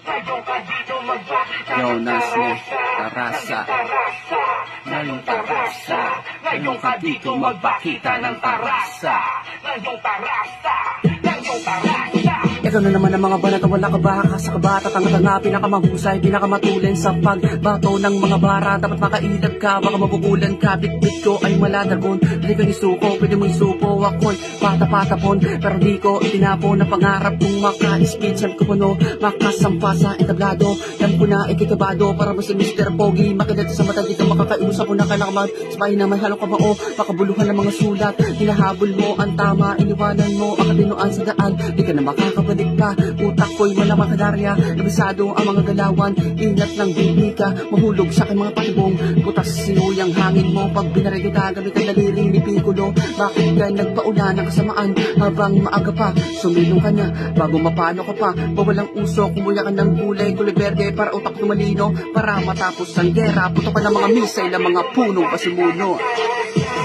Yo, Nasle, Tarasa. Ngayong Tarasa. Ngayon ka dito magpakita ng Tarasa. Ngayong Tarasa. Ngayong Tarasa. Ikaw na naman ang mga banat, wala ka ba sa kabata, tanga-tanga, pinakamahusay, pinakamatulin sa pagbato ng mga bara. Dapat makailag ka, baka mabukulan ka, bit-bit ko ay maladagon. Hindi kang isuko, pwede mo isuko, ako'y patapatapon, pero di ko itinapon na pangarap kong maka-speed. Sabi ko puno, makasampa sa entablado, yan ko na ikikabado, para mo si Mr. Pogi, makilat sa mata dito, makakausap mo na kalakamad, sabay na may halong kamao, makabuluhan ng mga sulat, hinahabol mo ang tama, iniwanan mo ang katinuan sa daan, di ka na makakabalik pa, utak ko'y wala makadarya, nabisado ang mga galawan, ingat ng baby ka, mahulog sa aking mga patibong, butas sinuyang hangin mo, pag binaray kita, gamit ang daliri ni Piccolo, bakit ka nagpaula ng kasamaan, habang maaga pa, sumilong ka na, bago mapano ka pa, bawalang uso, kumuya ka ng kulay verde, para utak tumalino, para matapos ang gera, puto ka ng mga misay, ng mga punong pasimuno.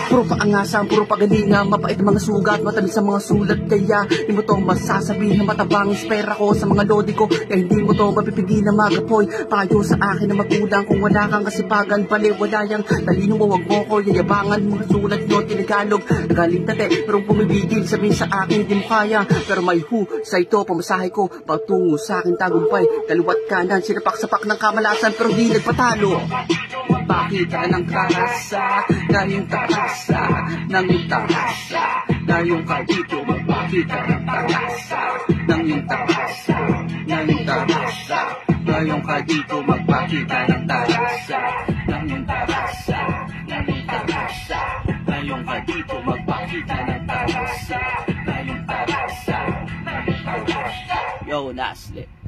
Puro paangasan, puro pagalinga, mapait mga sugat, matamis sa mga sulat, kaya hindi mo to masasabihin na matabang espera ko sa mga lodi ko, kaya hindi mo to mapipigil na magapoy, payo sa akin na magulang, kung wala kang kasipagan, wala yang talino mo, wag mo ko, yayabangan, mga sulat nyo, tinigalog, nagaling tate, pero pumibigil, sabihin sa akin, hindi mo kaya, pero may sa ito, pamasahe ko, patungo sa akin tagumpay, kaliwat kanan, sinapak-sapak ng kamalasan, pero di nagpatalo. Pakita ng Tarasa, ngayong Tarasa, ngayong Tarasa, ngayong ka dito magpakita ng Tarasa, ngayong Tarasa, ngayong Tarasa, ngayong ka dito magpakita ng Tarasa, ngayong Tarasa, ngayong Tarasa, ngayong ka dito magpakita ng Tarasa, ngayong Tarasa, ngayong Tarasa. Yo, Nasle.